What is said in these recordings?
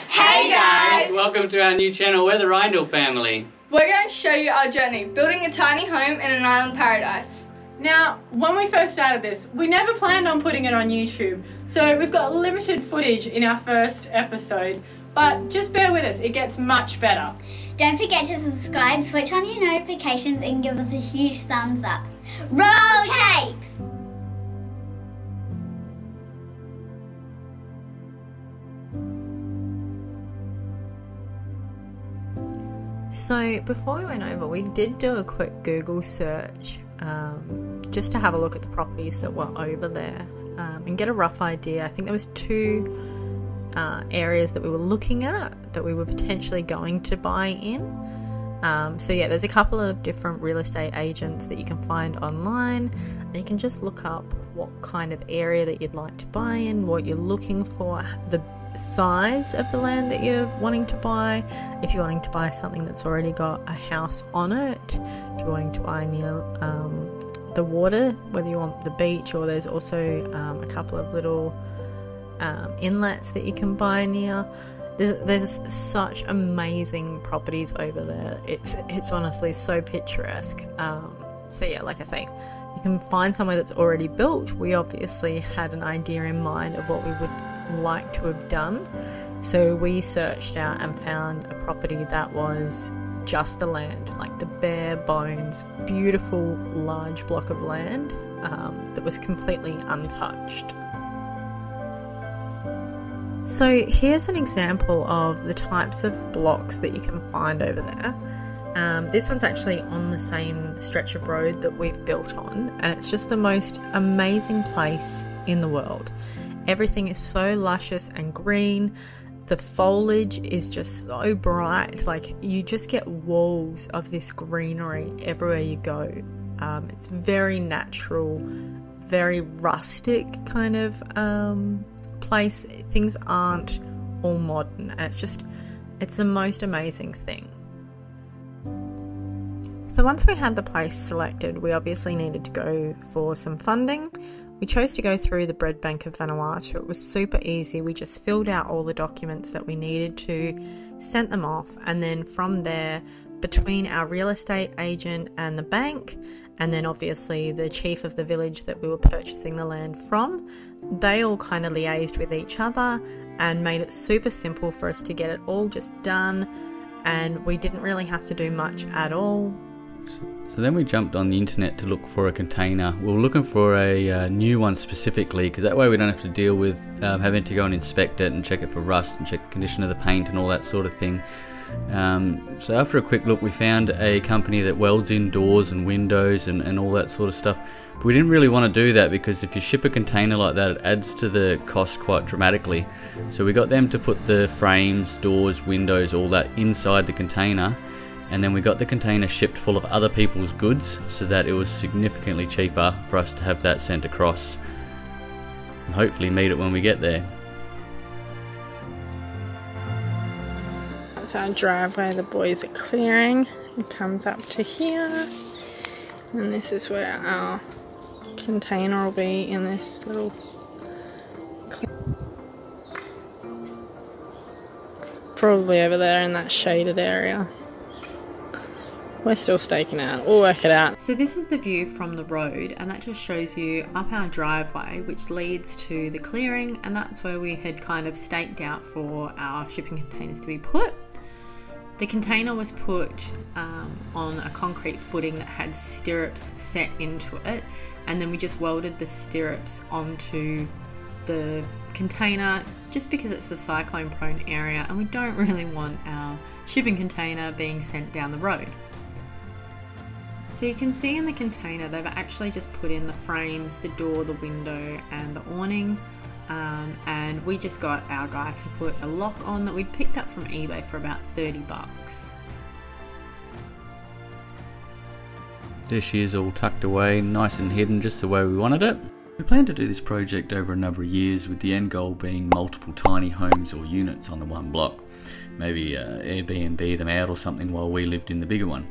Hey guys! Welcome to our new channel. We're the Rindle family. We're going to show you our journey, building a tiny home in an island paradise. Now, when we first started this, we never planned on putting it on YouTube, so we've got limited footage in our first episode, but just bear with us, it gets much better. Don't forget to subscribe, switch on your notifications and give us a huge thumbs up. Roll tape! So before we went over, we did do a quick Google search just to have a look at the properties that were over there and get a rough idea. I think there was two areas that we were looking at that we were potentially going to buy in. So yeah, there's a couple of different real estate agents that you can find online, and you can just look up what kind of area that you'd like to buy in, what you're looking for, the size of the land that you're wanting to buy, if you're wanting to buy something that's already got a house on it, if you're wanting to buy near the water, whether you want the beach, or there's also a couple of little inlets that you can buy near. There's such amazing properties over there. It's honestly so picturesque. So yeah, like I say, you can find somewhere that's already built. We obviously had an idea in mind of what we would like to have done, so we searched out and found a property that was just the land, like the bare bones, beautiful large block of land that was completely untouched. So here's an example of the types of blocks that you can find over there. This one's actually on the same stretch of road that we've built on, and it's just the most amazing place in the world. Everything is so luscious and green. The foliage is just so bright. Like, you just get walls of this greenery everywhere you go. It's very natural, very rustic kind of place. Things aren't all modern, and it's the most amazing thing. So once we had the place selected, we obviously needed to go for some funding. We chose to go through the Bread Bank of Vanuatu. It was super easy. We just filled out all the documents that we needed to, sent them off, and then from there, between our real estate agent and the bank, and then obviously the chief of the village that we were purchasing the land from, they all kind of liaised with each other and made it super simple for us to get it all just done, and we didn't really have to do much at all. So then we jumped on the internet to look for a container. We were looking for a new one specifically, because that way we don't have to deal with having to go and inspect it and check it for rust and check the condition of the paint and all that sort of thing. So after a quick look, we found a company that welds in doors and windows and all that sort of stuff. But we didn't really want to do that, because if you ship a container like that, it adds to the cost quite dramatically. So we got them to put the frames, doors, windows, all that inside the container. And then we got the container shipped full of other people's goods, so that it was significantly cheaper for us to have that sent across and hopefully meet it when we get there. That's our driveway the boys are clearing. It comes up to here, and this is where our container will be, in this little probably over there in that shaded area. We're still staking out. We'll work it out. So this is the view from the road, and that just shows you up our driveway, which leads to the clearing, and that's where we had kind of staked out for our shipping containers to be put. The container was put on a concrete footing that had stirrups set into it, and then we just welded the stirrups onto the container, just because it's a cyclone prone area and we don't really want our shipping container being sent down the road. So you can see in the container they've actually just put in the frames, the door, the window and the awning, and we just got our guy to put a lock on that we'd picked up from eBay for about 30 bucks. There she is, all tucked away, nice and hidden, just the way we wanted it. We plan to do this project over a number of years, with the end goal being multiple tiny homes or units on the one block. Maybe Airbnb them out or something while we lived in the bigger one.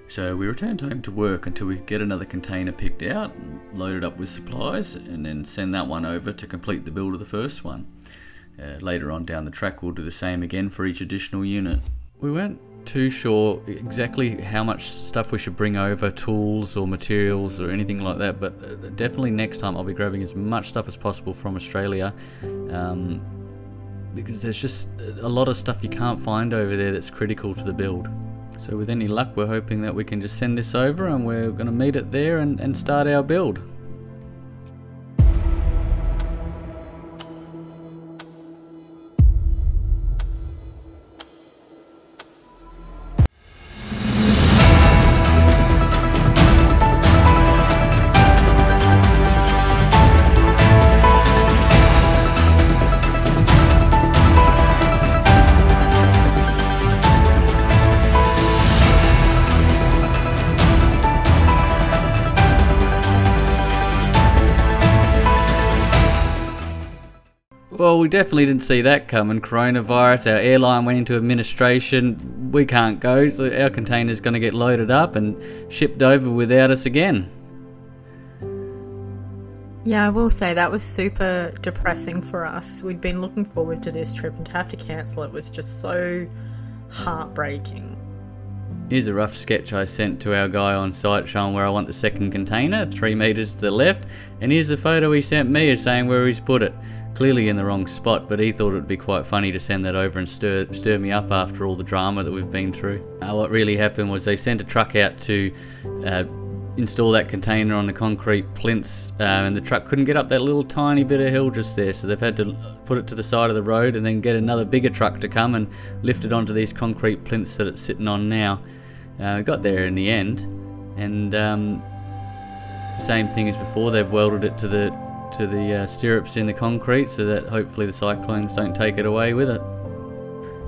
So we returned home to work until we could get another container picked out and loaded up with supplies, and then send that one over to complete the build of the first one. later on down the track we'll do the same again for each additional unit. We weren't too sure exactly how much stuff we should bring over, tools or materials or anything like that, but definitely next time I'll be grabbing as much stuff as possible from Australia, because there's just a lot of stuff you can't find over there that's critical to the build. So with any luck we're hoping that we can just send this over and we're going to meet it there and start our build. Well, we definitely didn't see that coming. Coronavirus, our airline went into administration, we can't go, so our container's going to get loaded up and shipped over without us again. Yeah, I will say that was super depressing for us. We'd been looking forward to this trip, and to have to cancel it was just so heartbreaking. Here's a rough sketch I sent to our guy on site showing where I want the second container, 3 meters to the left, and here's the photo he sent me saying where he's put it. Clearly in the wrong spot, but he thought it would be quite funny to send that over and stir me up after all the drama that we've been through. What really happened was they sent a truck out to install that container on the concrete plinths, and the truck couldn't get up that little tiny bit of hill just there, so they've had to put it to the side of the road and then get another bigger truck to come and lift it onto these concrete plinths that it's sitting on now. We got there in the end, and same thing as before, they've welded it to the stirrups in the concrete so that hopefully the cyclones don't take it away with it.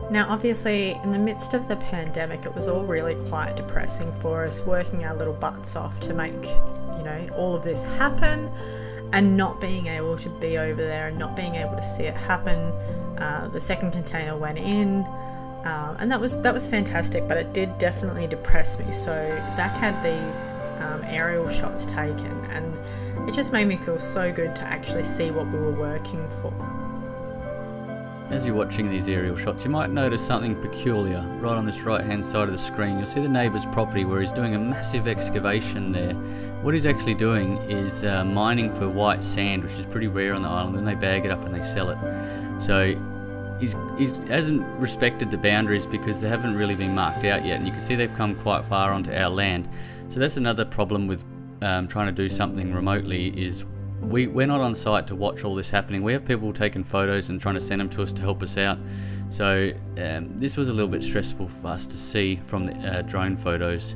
Now obviously in the midst of the pandemic it was all really quite depressing for us, working our little butts off to make, you know, all of this happen, and not being able to be over there and not being able to see it happen. The second container went in, and that was fantastic, but it did definitely depress me. So Zach had these aerial shots taken, and it just made me feel so good to actually see what we were working for. As you're watching these aerial shots, you might notice something peculiar. Right on this right hand side of the screen, you'll see the neighbour's property where he's doing a massive excavation there. What he's actually doing is mining for white sand, which is pretty rare on the island, and they bag it up and they sell it. So he hasn't respected the boundaries because they haven't really been marked out yet, and you can see they've come quite far onto our land. So that's another problem with trying to do something remotely, is we're not on site to watch all this happening. We have people taking photos and trying to send them to us to help us out. So this was a little bit stressful for us to see from the drone photos.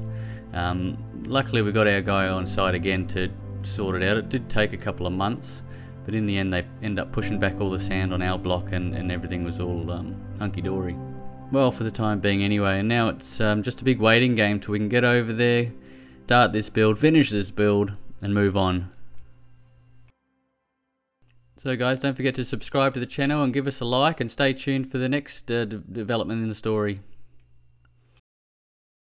Luckily we got our guy on site again to sort it out. It did take a couple of months, but in the end they ended up pushing back all the sand on our block, and everything was all hunky-dory. Well, for the time being anyway, and now it's just a big waiting game till we can get over there, start this build, finish this build, and move on. So guys, don't forget to subscribe to the channel and give us a like, and stay tuned for the next development in the story.